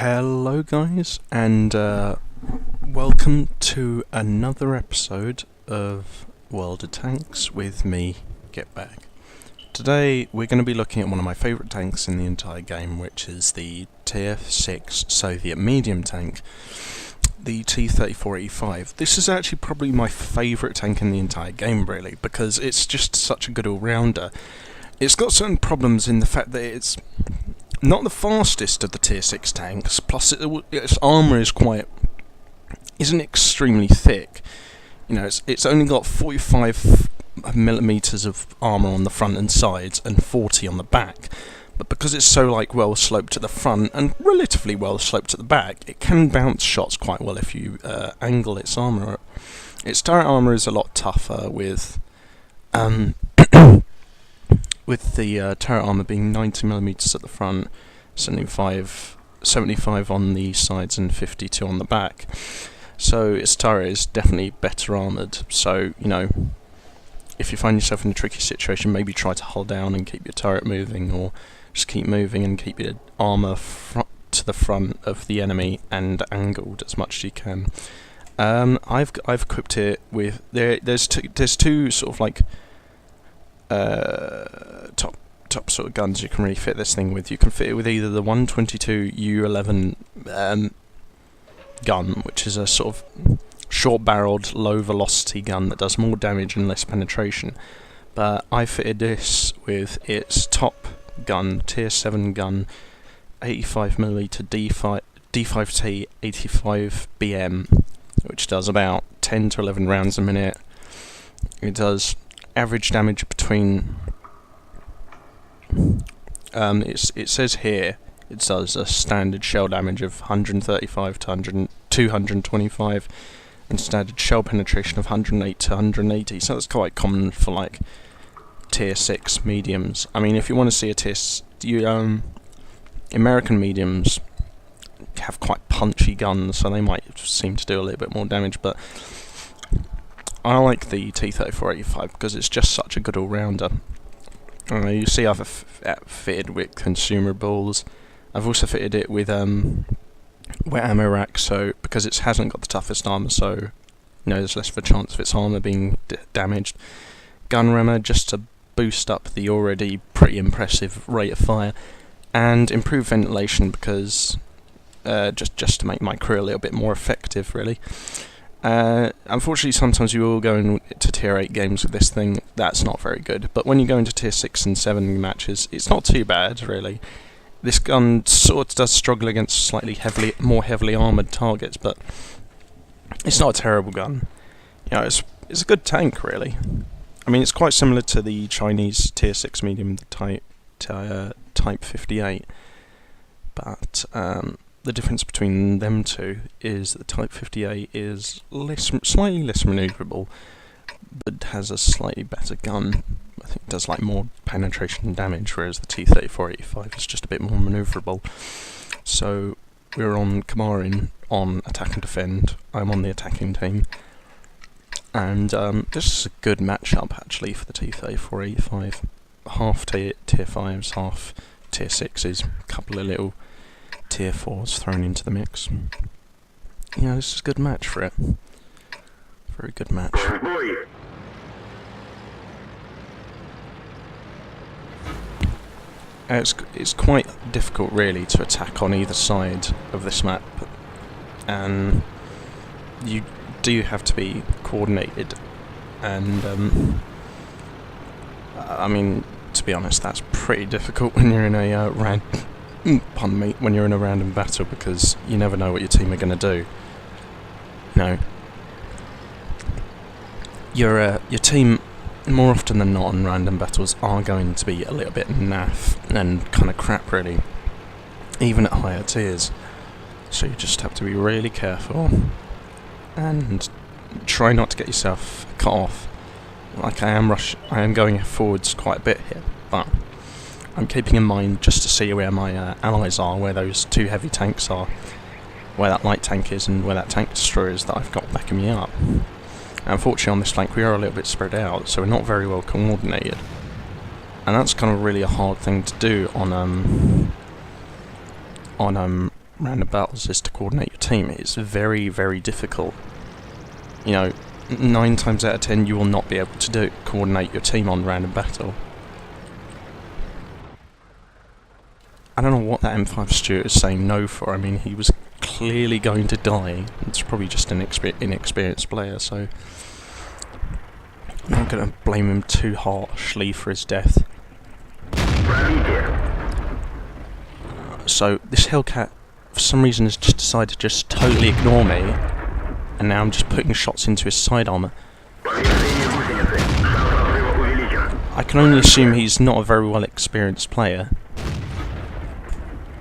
Hello guys, and welcome to another episode of World of Tanks with me, Gitbag. Today we're going to be looking at one of my favourite tanks in the entire game, which is the T-34-85 Soviet medium tank, the T-34-85. This is actually probably my favourite tank in the entire game, really, because it's just such a good all-rounder. It's got certain problems in the fact that it's not the fastest of the Tier 6 tanks, plus its armour isn't extremely thick. You know, it's only got 45mm of armour on the front and sides, and 40 on the back. But because it's so well sloped at the front and relatively well sloped at the back, it can bounce shots quite well if you angle its armour. Its turret armour is a lot tougher with the turret armour being 90mm at the front, 75 on the sides and 52 on the back. So its turret is definitely better armoured. So, you know, if you find yourself in a tricky situation, maybe try to hold down and keep your turret moving, or just keep moving and keep your armour to the front of the enemy and angled as much as you can. I've equipped it with there's two sort of top sort of guns you can really fit this thing with. You can fit it with either the 122 U11 gun, which is a sort of short-barreled, low-velocity gun that does more damage and less penetration. But I fitted this with its top gun, Tier 7 gun, 85mm D5T 85 BM, which does about 10 to 11 rounds a minute. It does average damage between it says here it does a standard shell damage of 135 to 225 and standard shell penetration of 108 to 180, so that's quite common for tier 6 mediums. I mean, if you want to see a American mediums have quite punchy guns, so they might seem to do a little bit more damage, but I like the T-34-85 because it's just such a good all-rounder. You see I've fitted with consumables. I've also fitted it with wet ammo rack, so because it hasn't got the toughest armour, so you know, there's less of a chance of its armour being damaged. Gun rammer, just to boost up the already pretty impressive rate of fire, and improve ventilation because just to make my crew a little bit more effective, really. Unfortunately, sometimes you will go into Tier 8 games with this thing. That's not very good. But when you go into Tier 6 and 7 matches, it's not too bad, really. This gun sort of does struggle against slightly more heavily armoured targets, but it's not a terrible gun. You know, it's a good tank, really. I mean, it's quite similar to the Chinese Tier 6 medium, the Type 58, but the difference between them two is that the Type 58 is slightly less manoeuvrable, but has a slightly better gun. I think it does more penetration and damage, whereas the T-34-85 is just a bit more manoeuvrable. So we're on Kamarin on attack and defend. I'm on the attacking team, and this is a good matchup actually for the T-34-85. Half tier 5s, half tier 6s, a couple of little Tier 4s thrown into the mix. Yeah, this is a good match for it. Very good match. It's quite difficult, really, to attack on either side of this map, and you do have to be coordinated. And I mean, to be honest, that's pretty difficult when you're in a when you're in a random battle, because you never know what your team are going to do. You know, your team, more often than not in random battles, are going to be a little bit naff and kind of crap, really, even at higher tiers. So you just have to be really careful and try not to get yourself cut off. I am going forwards quite a bit here, but I'm keeping in mind just to see where my allies are, where those two heavy tanks are, where that light tank is, and where that tank destroyer is that I've got backing me up. Unfortunately, on this flank we are a little bit spread out, so we're not very well coordinated, and that's kind of really a hard thing to do on random battles is to coordinate your team. It's very, very difficult. You know, 9 times out of 10 you will not be able to coordinate your team on random battle. I don't know what that M5 Stuart is saying no for. I mean, he was clearly going to die. It's probably just an inexperienced player, so I'm not going to blame him too harshly for his death. So this Hellcat, for some reason, has just decided to just totally ignore me, and now I'm just putting shots into his side armour. I can only assume he's not a very well experienced player,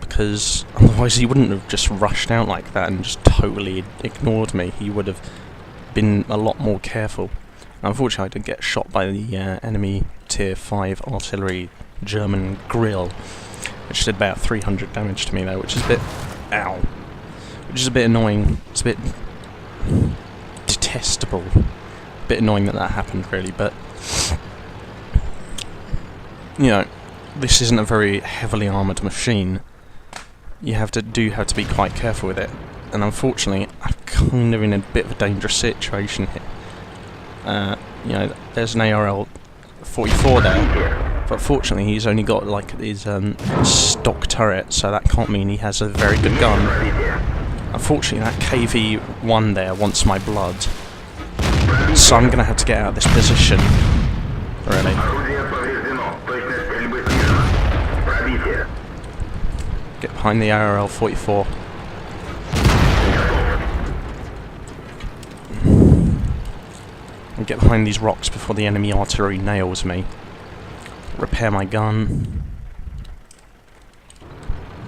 because otherwise he wouldn't have just rushed out like that and just totally ignored me. He would have been a lot more careful. Unfortunately, I did get shot by the enemy Tier 5 artillery German grill, which did about 300 damage to me though, which is a bit... ow. Which is a bit annoying. It's a bit detestable. A bit annoying that happened, really, but... you know, this isn't a very heavily armoured machine. You have to be quite careful with it. And unfortunately, I'm kind of in a bit of a dangerous situation here. You know, there's an ARL-44 there, but fortunately he's only got like his stock turret, so that can't mean he has a very good gun. Unfortunately, that KV-1 there wants my blood, so I'm going to have to get out of this position, really. Get behind the ARL-44. And get behind these rocks before the enemy artillery nails me. Repair my gun.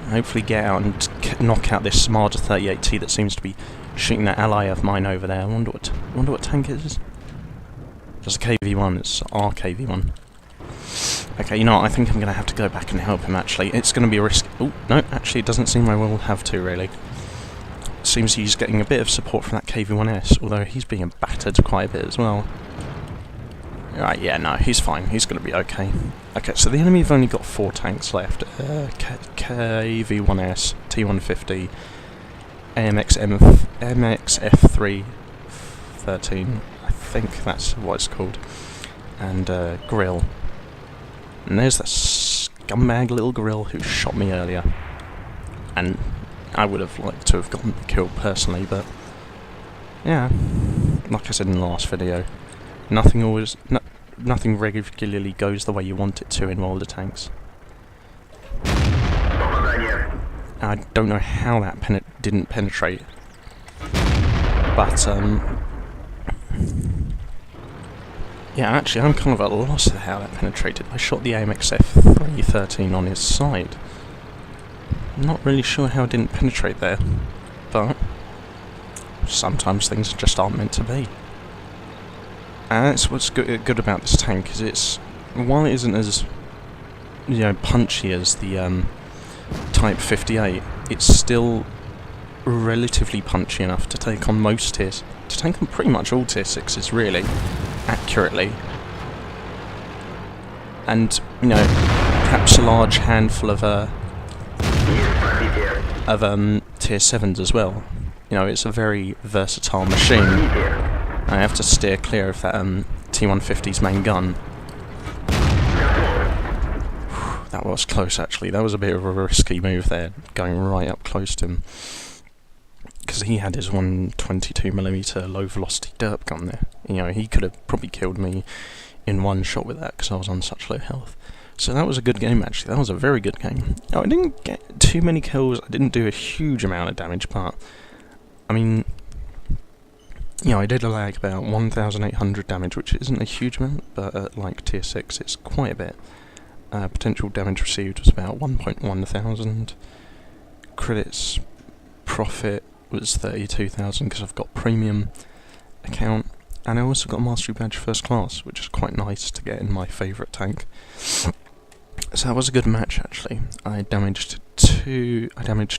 Hopefully get out and knock out this Marder 38T that seems to be shooting that ally of mine over there. I wonder what tank it is. Just a KV-1, it's our KV-1. Okay, you know what, I think I'm going to have to go back and help him actually. It's going to be a risk. Oh, no, actually it doesn't seem I will have to really. Seems he's getting a bit of support from that KV-1S, although he's being battered quite a bit as well. Right, yeah, no, he's fine. He's going to be okay. Okay, so the enemy have only got 4 tanks left. KV-1S, T-150, MXF-313, I think that's what it's called, and Grill. And there's that scumbag little Grill who shot me earlier. And I would have liked to have gotten killed personally, but yeah, like I said in the last video, nothing regularly goes the way you want it to in World of Tanks. I don't know how that didn't penetrate, but yeah, actually I'm kind of at a loss of how that penetrated. I shot the AMXF-313 on his side. I'm not really sure how it didn't penetrate there, but sometimes things just aren't meant to be. And that's what's good about this tank, is while it isn't as, you know, punchy as the Type 58, it's still relatively punchy enough to take on most tiers, to take on pretty much all tier 6s really, accurately. And, you know, perhaps a large handful of tier 7s as well. You know, it's a very versatile machine. I have to steer clear of that T-150's main gun. That was close actually. That was a bit of a risky move there, going right up close to him, because he had his 122mm low velocity derp gun there. You know, he could have probably killed me in one shot with that because I was on such low health. So that was a good game actually. That was a very good game. Now, I didn't get too many kills. I didn't do a huge amount of damage, but I mean, you know, I did like about 1,800 damage, which isn't a huge amount, but at like tier 6 it's quite a bit. Potential damage received was about 1.1 thousand. Credits profit was 32,000 because I've got premium account, and I also got a mastery badge first class, which is quite nice to get in my favourite tank. So that was a good match actually. I damaged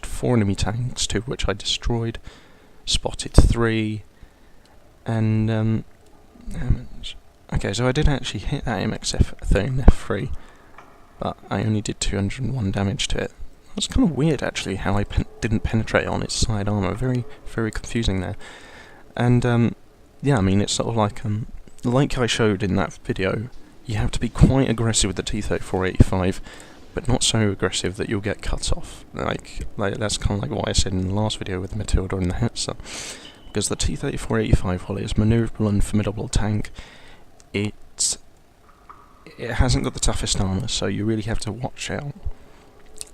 4 enemy tanks, 2 of which I destroyed, spotted 3, and okay, so I did actually hit that MXF-13F3, but I only did 201 damage to it, That's kind of weird, actually, how I didn't penetrate on its side armour. Very, very confusing there. And, yeah, I mean, it's sort of like I showed in that video, you have to be quite aggressive with the T-34-85, but not so aggressive that you'll get cut off. Like that's kind of like what I said in the last video with the Matilda and the Hetzer. Because the T-34-85, while it's a manoeuvrable and formidable tank, it hasn't got the toughest armour, so you really have to watch out.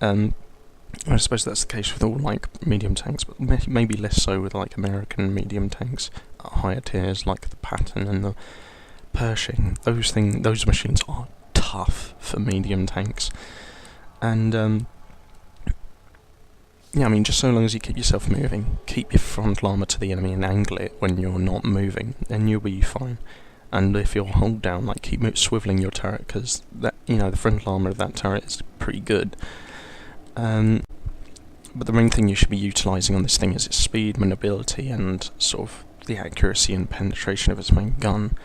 I suppose that's the case with all like medium tanks, but maybe less so with like American medium tanks at higher tiers, like the Patton and the Pershing. Those machines are tough for medium tanks, and yeah, I mean, just so long as you keep yourself moving, keep your frontal armour to the enemy and angle it when you're not moving, then you'll be fine. And if you'll hold down, like keep swiveling your turret, because that, you know, the frontal armour of that turret is pretty good. But the main thing you should be utilising on this thing is its speed, maneuverability, and sort of the accuracy and penetration of its main gun.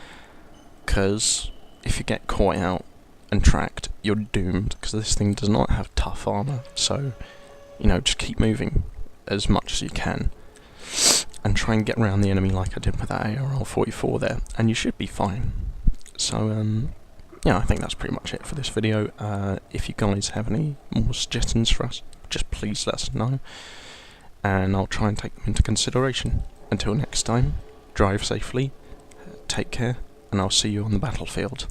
Because if you get caught out and tracked, you're doomed, because this thing does not have tough armour. So, you know, just keep moving as much as you can, and try and get around the enemy like I did with that ARL-44 there, and you should be fine. So, yeah, I think that's pretty much it for this video. If you guys have any more suggestions for us, just please let us know, and I'll try and take them into consideration. Until next time, drive safely, take care, and I'll see you on the battlefield.